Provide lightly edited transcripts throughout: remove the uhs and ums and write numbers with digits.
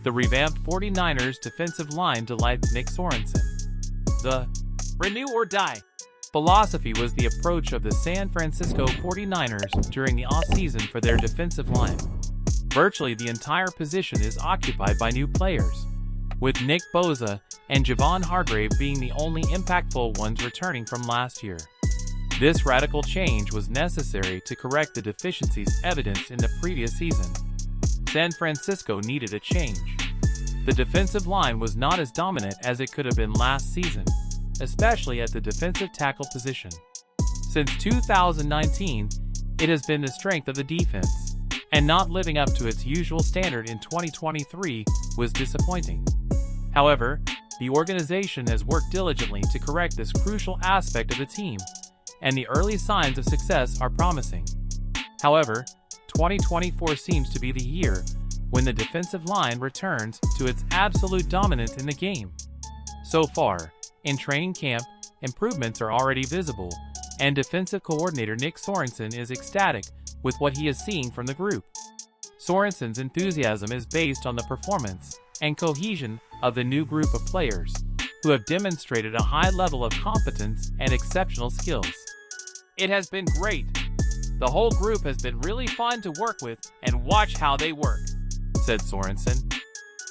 The revamped 49ers defensive line delights Nick Sorensen. The renew or die philosophy was the approach of the San Francisco 49ers during the offseason for their defensive line. Virtually the entire position is occupied by new players, with Nick Bosa and Javon Hargrave being the only impactful ones returning from last year. This radical change was necessary to correct the deficiencies evidenced in the previous season. San Francisco needed a change. The defensive line was not as dominant as it could have been last season, especially at the defensive tackle position. Since 2019, it has been the strength of the defense, and not living up to its usual standard in 2023 was disappointing. However, the organization has worked diligently to correct this crucial aspect of the team, and the early signs of success are promising. However, 2024 seems to be the year when the defensive line returns to its absolute dominance in the game. So far, in training camp, improvements are already visible, and defensive coordinator Nick Sorensen is ecstatic with what he is seeing from the group. Sorensen's enthusiasm is based on the performance and cohesion of the new group of players, who have demonstrated a high level of competence and exceptional skills. It has been great. The whole group has been really fun to work with and watch how they work, said Sorensen.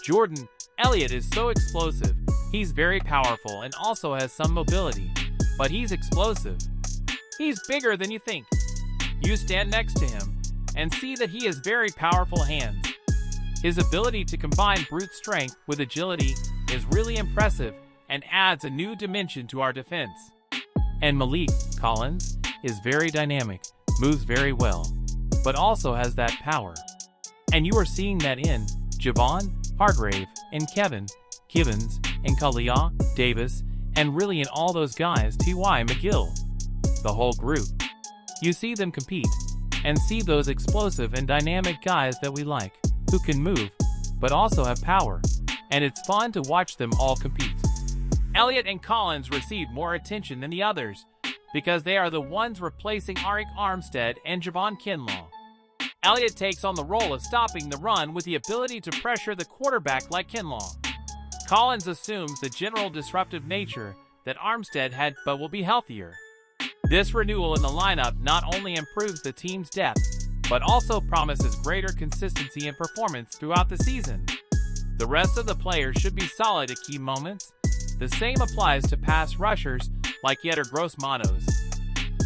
Jordan Elliott is so explosive. He's very powerful and also has some mobility, but he's explosive. He's bigger than you think. You stand next to him and see that he has very powerful hands. His ability to combine brute strength with agility is really impressive and adds a new dimension to our defense. And Maliek Collins is very dynamic, moves very well, but also has that power. And you are seeing that in Javon Hargrave and Kevin Givens and Kalia Davis, and really in all those guys T.Y. McGill. The whole group. You see them compete, and see those explosive and dynamic guys that we like, who can move, but also have power, and it's fun to watch them all compete. Elliott and Collins received more attention than the others, because they are the ones replacing Arik Armstead and Javon Kinlaw. Elliott takes on the role of stopping the run with the ability to pressure the quarterback like Kinlaw. Collins assumes the general disruptive nature that Armstead had but will be healthier. This renewal in the lineup not only improves the team's depth, but also promises greater consistency and performance throughout the season. The rest of the players should be solid at key moments. The same applies to pass rushers like Yetur Gross-Matos.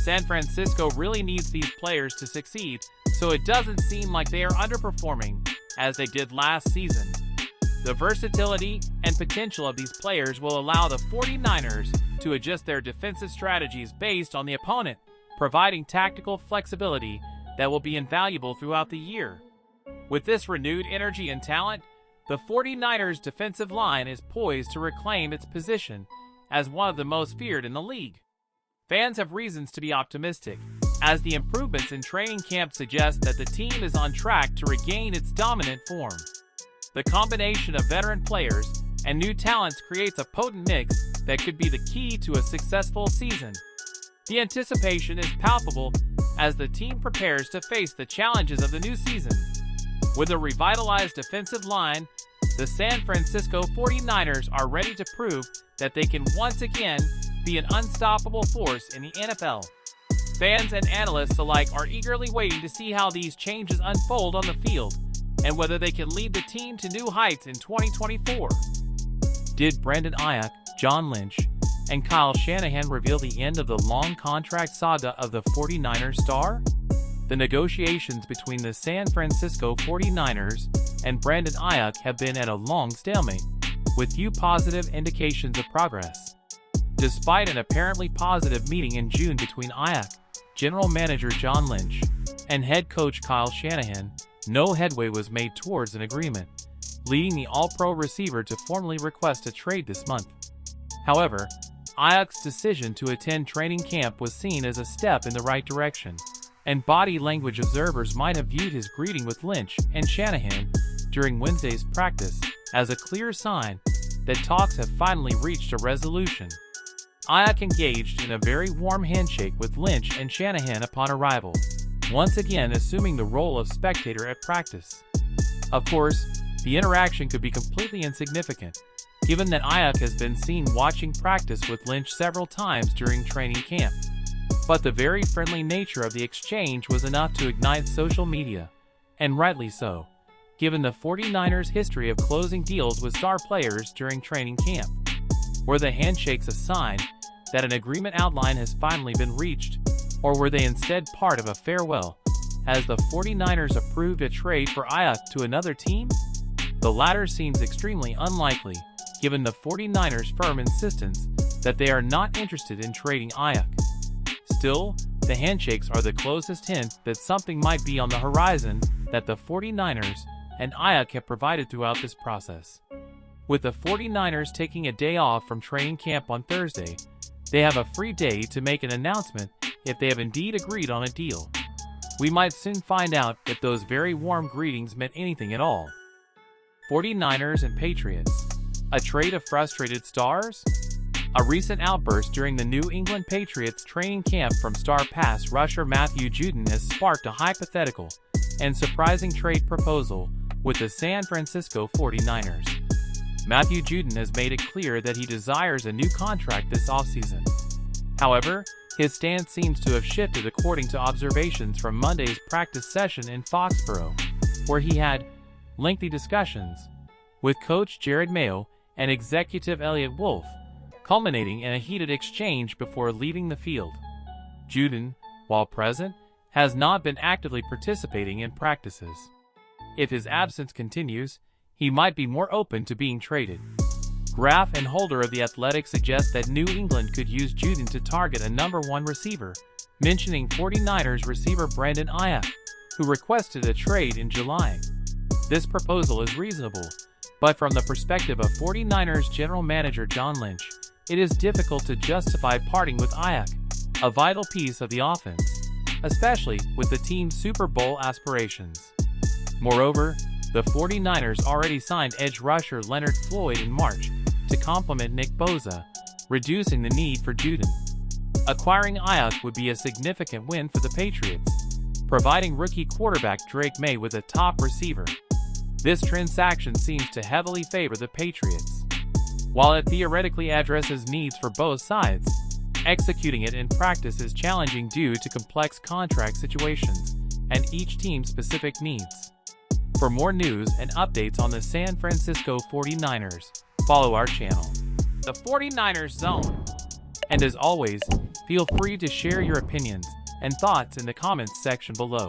San Francisco really needs these players to succeed, so it doesn't seem like they are underperforming as they did last season. The versatility and potential of these players will allow the 49ers to adjust their defensive strategies based on the opponent, providing tactical flexibility that will be invaluable throughout the year. With this renewed energy and talent, the 49ers defensive line is poised to reclaim its position as one of the most feared in the league. Fans have reasons to be optimistic, as the improvements in training camp suggest that the team is on track to regain its dominant form. The combination of veteran players and new talents creates a potent mix that could be the key to a successful season. The anticipation is palpable as the team prepares to face the challenges of the new season. With a revitalized defensive line, the San Francisco 49ers are ready to prove that they can once again be an unstoppable force in the NFL. Fans and analysts alike are eagerly waiting to see how these changes unfold on the field, and whether they can lead the team to new heights in 2024. Did Brandon Aiyuk, John Lynch, and Kyle Shanahan reveal the end of the long contract saga of the 49ers star? The negotiations between the San Francisco 49ers and Brandon Aiyuk have been at a long stalemate, with few positive indications of progress. Despite an apparently positive meeting in June between Aiyuk, general manager John Lynch, and head coach Kyle Shanahan, no headway was made towards an agreement, leading the All-Pro receiver to formally request a trade this month. However, Aiyuk's decision to attend training camp was seen as a step in the right direction, and body language observers might have viewed his greeting with Lynch and Shanahan during Wednesday's practice as a clear sign that talks have finally reached a resolution. Aiyuk engaged in a very warm handshake with Lynch and Shanahan upon arrival, once again assuming the role of spectator at practice. Of course, the interaction could be completely insignificant, given that Ayak has been seen watching practice with Lynch several times during training camp. But the very friendly nature of the exchange was enough to ignite social media, and rightly so, given the 49ers' history of closing deals with star players during training camp. Were the handshakes a sign that an agreement outline has finally been reached, or were they instead part of a farewell, as the 49ers approved a trade for Ayak to another team? The latter seems extremely unlikely, given the 49ers' firm insistence that they are not interested in trading Ayak. Still, the handshakes are the closest hint that something might be on the horizon that the 49ers and Ayak have provided throughout this process. With the 49ers taking a day off from training camp on Thursday, they have a free day to make an announcement if they have indeed agreed on a deal. We might soon find out if those very warm greetings meant anything at all. 49ers and Patriots. A trade of frustrated stars? A recent outburst during the New England Patriots training camp from star pass rusher Matthew Judon has sparked a hypothetical and surprising trade proposal with the San Francisco 49ers. Matthew Judon has made it clear that he desires a new contract this offseason. However, his stance seems to have shifted according to observations from Monday's practice session in Foxborough, where he had lengthy discussions with coach Jerod Mayo and executive Elliott Wolf, culminating in a heated exchange before leaving the field. Judon, while present, has not been actively participating in practices. If his absence continues, he might be more open to being traded. Graff and Holder of The Athletic suggest that New England could use Judon to target a number 1 receiver, mentioning 49ers receiver Brandon Ayak, who requested a trade in July. This proposal is reasonable, but from the perspective of 49ers general manager John Lynch, it is difficult to justify parting with Ayak, a vital piece of the offense, especially with the team's Super Bowl aspirations. Moreover, the 49ers already signed edge rusher Leonard Floyd in March to complement Nick Bosa, reducing the need for Judon. Acquiring Ayak would be a significant win for the Patriots, providing rookie quarterback Drake May with a top receiver. This transaction seems to heavily favor the Patriots. While it theoretically addresses needs for both sides, executing it in practice is challenging due to complex contract situations and each team's specific needs. For more news and updates on the San Francisco 49ers, follow our channel, The 49ers Zone. And as always, feel free to share your opinions and thoughts in the comments section below.